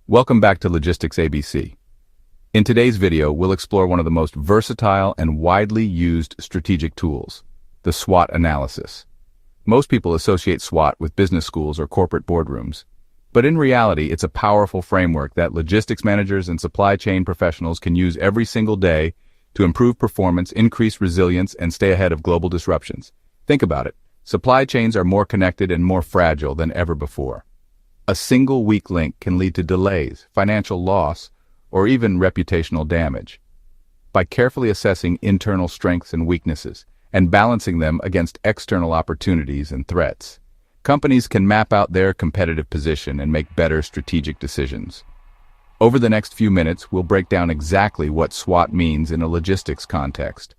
Welcome back to Logistics ABC. In today's video, we'll explore one of the most versatile and widely used strategic tools, the SWOT analysis. Most people associate SWOT with business schools or corporate boardrooms, but in reality, it's a powerful framework that logistics managers and supply chain professionals can use every single day to improve performance, increase resilience, and stay ahead of global disruptions. Think about it. Supply chains are more connected and more fragile than ever before. A single weak link can lead to delays, financial loss, or even reputational damage. By carefully assessing internal strengths and weaknesses and balancing them against external opportunities and threats, companies can map out their competitive position and make better strategic decisions. Over the next few minutes, we'll break down exactly what SWOT means in a logistics context,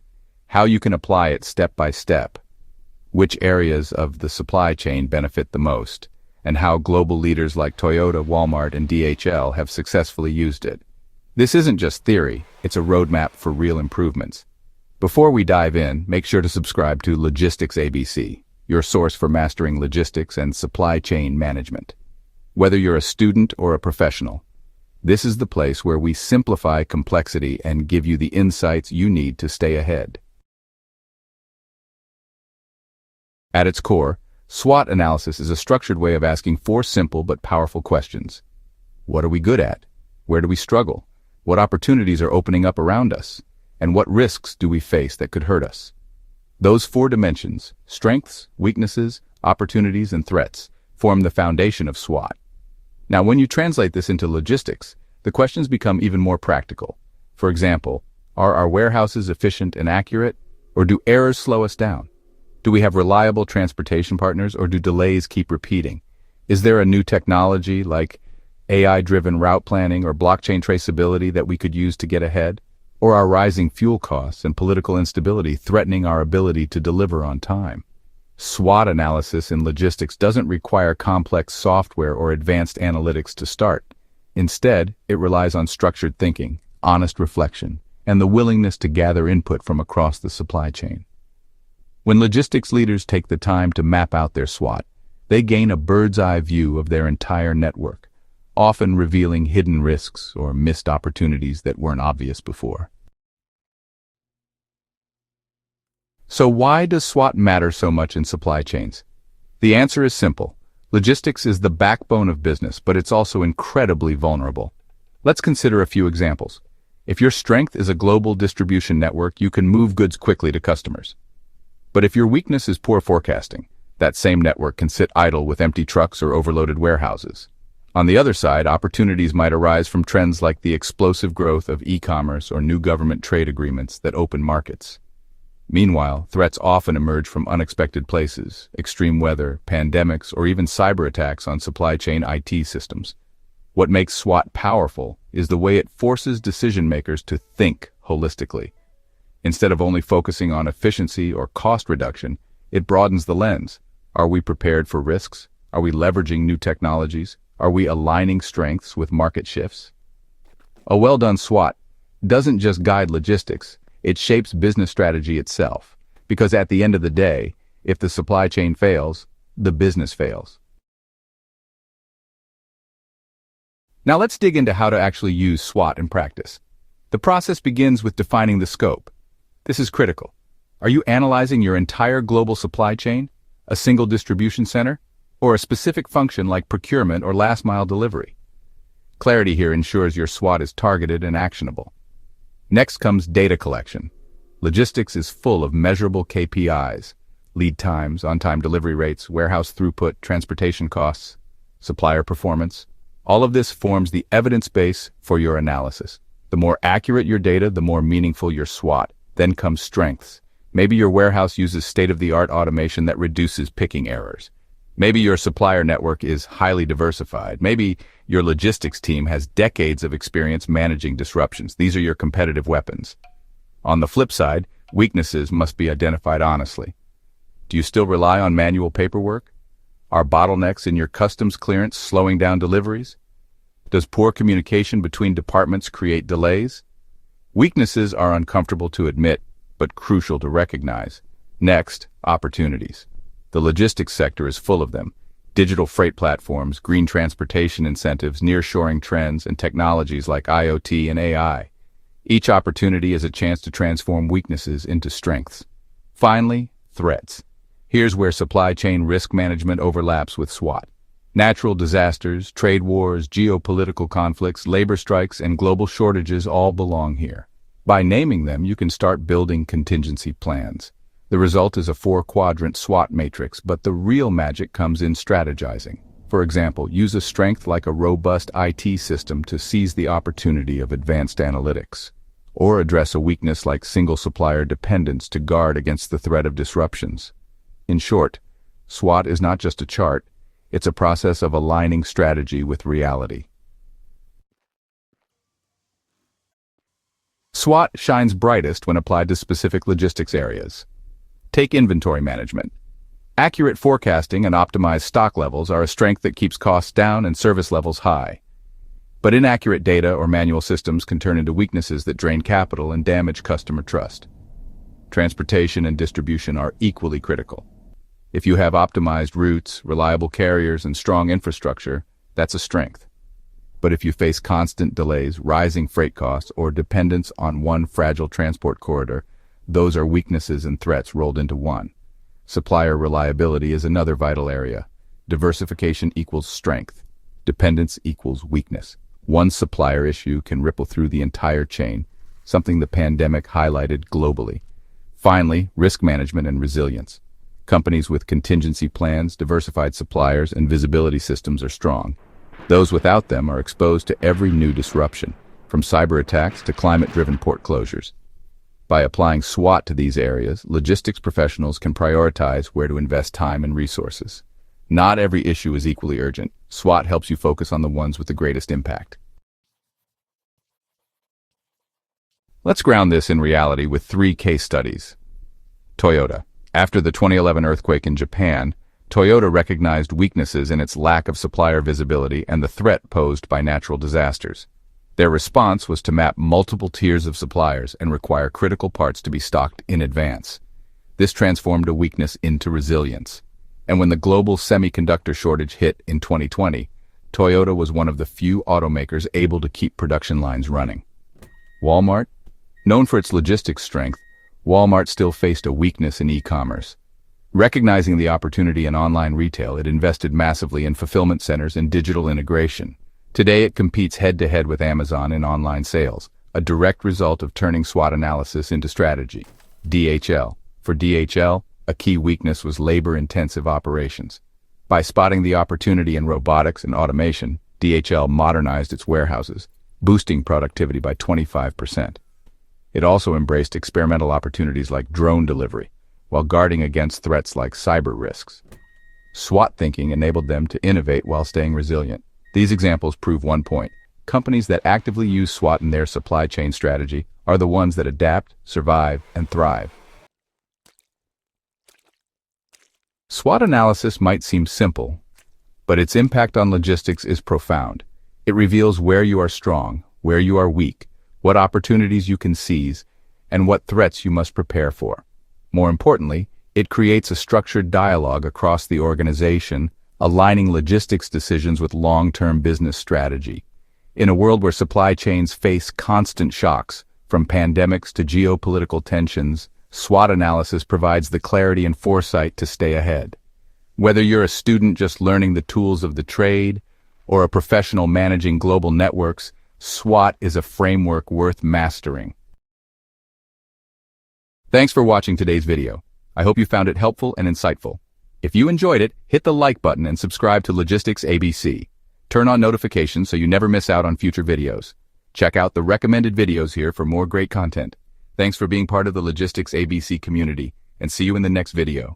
how you can apply it step by step, which areas of the supply chain benefit the most, and how global leaders like Toyota, Walmart, and DHL have successfully used it. This isn't just theory, it's a roadmap for real improvements. Before we dive in, make sure to subscribe to logisticsABC, your source for mastering logistics and supply chain management. Whether you're a student or a professional, this is the place where we simplify complexity and give you the insights you need to stay ahead. At its core, SWOT analysis is a structured way of asking four simple but powerful questions. What are we good at? Where do we struggle? What opportunities are opening up around us? And what risks do we face that could hurt us? Those four dimensions, strengths, weaknesses, opportunities, and threats, form the foundation of SWOT. Now, when you translate this into logistics, the questions become even more practical. For example, are our warehouses efficient and accurate, or do errors slow us down? Do we have reliable transportation partners, or do delays keep repeating? Is there a new technology like AI-driven route planning or blockchain traceability that we could use to get ahead? Or are rising fuel costs and political instability threatening our ability to deliver on time? SWOT analysis in logistics doesn't require complex software or advanced analytics to start. Instead, it relies on structured thinking, honest reflection, and the willingness to gather input from across the supply chain. When logistics leaders take the time to map out their SWOT, they gain a bird's-eye view of their entire network, often revealing hidden risks or missed opportunities that weren't obvious before. So why does SWOT matter so much in supply chains? The answer is simple. Logistics is the backbone of business, but it's also incredibly vulnerable. Let's consider a few examples. If your strength is a global distribution network, you can move goods quickly to customers. But if your weakness is poor forecasting, that same network can sit idle with empty trucks or overloaded warehouses. On the other side, opportunities might arise from trends like the explosive growth of e-commerce or new government trade agreements that open markets. Meanwhile, threats often emerge from unexpected places, extreme weather, pandemics, or even cyber attacks on supply chain IT systems. What makes SWOT powerful is the way it forces decision-makers to think holistically. Instead of only focusing on efficiency or cost reduction, it broadens the lens. Are we prepared for risks? Are we leveraging new technologies? Are we aligning strengths with market shifts? A well-done SWOT doesn't just guide logistics, it shapes business strategy itself. Because at the end of the day, if the supply chain fails, the business fails. Now let's dig into how to actually use SWOT in practice. The process begins with defining the scope. This is critical. Are you analyzing your entire global supply chain, a single distribution center, or a specific function like procurement or last-mile delivery? Clarity here ensures your SWOT is targeted and actionable. Next comes data collection. Logistics is full of measurable KPIs, lead times, on-time delivery rates, warehouse throughput, transportation costs, supplier performance. All of this forms the evidence base for your analysis. The more accurate your data, the more meaningful your SWOT. Then comes strengths. Maybe your warehouse uses state-of-the-art automation that reduces picking errors. Maybe your supplier network is highly diversified. Maybe your logistics team has decades of experience managing disruptions. These are your competitive weapons. On the flip side, weaknesses must be identified honestly. Do you still rely on manual paperwork? Are bottlenecks in your customs clearance slowing down deliveries? Does poor communication between departments create delays? Weaknesses are uncomfortable to admit, but crucial to recognize. Next, opportunities. The logistics sector is full of them. Digital freight platforms, green transportation incentives, nearshoring trends, and technologies like IoT and AI. Each opportunity is a chance to transform weaknesses into strengths. Finally, threats. Here's where supply chain risk management overlaps with SWOT. Natural disasters, trade wars, geopolitical conflicts, labor strikes, and global shortages all belong here. By naming them, you can start building contingency plans. The result is a 4-quadrant SWOT matrix, but the real magic comes in strategizing. For example, use a strength like a robust IT system to seize the opportunity of advanced analytics, or address a weakness like single supplier dependence to guard against the threat of disruptions. In short, SWOT is not just a chart, it's a process of aligning strategy with reality. SWOT shines brightest when applied to specific logistics areas. Take inventory management. Accurate forecasting and optimized stock levels are a strength that keeps costs down and service levels high. But inaccurate data or manual systems can turn into weaknesses that drain capital and damage customer trust. Transportation and distribution are equally critical. If you have optimized routes, reliable carriers, and strong infrastructure, that's a strength. But if you face constant delays, rising freight costs, or dependence on one fragile transport corridor, those are weaknesses and threats rolled into one. Supplier reliability is another vital area. Diversification equals strength. Dependence equals weakness. One supplier issue can ripple through the entire chain, something the pandemic highlighted globally. Finally, risk management and resilience. Companies with contingency plans, diversified suppliers, and visibility systems are strong. Those without them are exposed to every new disruption, from cyber attacks to climate-driven port closures. By applying SWOT to these areas, logistics professionals can prioritize where to invest time and resources. Not every issue is equally urgent. SWOT helps you focus on the ones with the greatest impact. Let's ground this in reality with 3 case studies. Toyota. After the 2011 earthquake in Japan, Toyota recognized weaknesses in its lack of supplier visibility and the threat posed by natural disasters. Their response was to map multiple tiers of suppliers and require critical parts to be stocked in advance. This transformed a weakness into resilience. And when the global semiconductor shortage hit in 2020, Toyota was one of the few automakers able to keep production lines running. Walmart? Known for its logistics strength, Walmart still faced a weakness in e-commerce. Recognizing the opportunity in online retail, it invested massively in fulfillment centers and digital integration. Today, it competes head-to-head with Amazon in online sales, a direct result of turning SWOT analysis into strategy. DHL. For DHL, a key weakness was labor-intensive operations. By spotting the opportunity in robotics and automation, DHL modernized its warehouses, boosting productivity by 25%. It also embraced experimental opportunities like drone delivery, while guarding against threats like cyber risks. SWOT thinking enabled them to innovate while staying resilient. These examples prove one point. Companies that actively use SWOT in their supply chain strategy are the ones that adapt, survive, and thrive. SWOT analysis might seem simple, but its impact on logistics is profound. It reveals where you are strong, where you are weak, what opportunities you can seize, and what threats you must prepare for. More importantly, it creates a structured dialogue across the organization, aligning logistics decisions with long-term business strategy. In a world where supply chains face constant shocks, from pandemics to geopolitical tensions, SWOT analysis provides the clarity and foresight to stay ahead. Whether you're a student just learning the tools of the trade, or a professional managing global networks, SWOT is a framework worth mastering. Thanks for watching today's video. I hope you found it helpful and insightful. If you enjoyed it, hit the like button and subscribe to Logistics ABC. Turn on notifications so you never miss out on future videos. Check out the recommended videos here for more great content. Thanks for being part of the Logistics ABC community, and see you in the next video.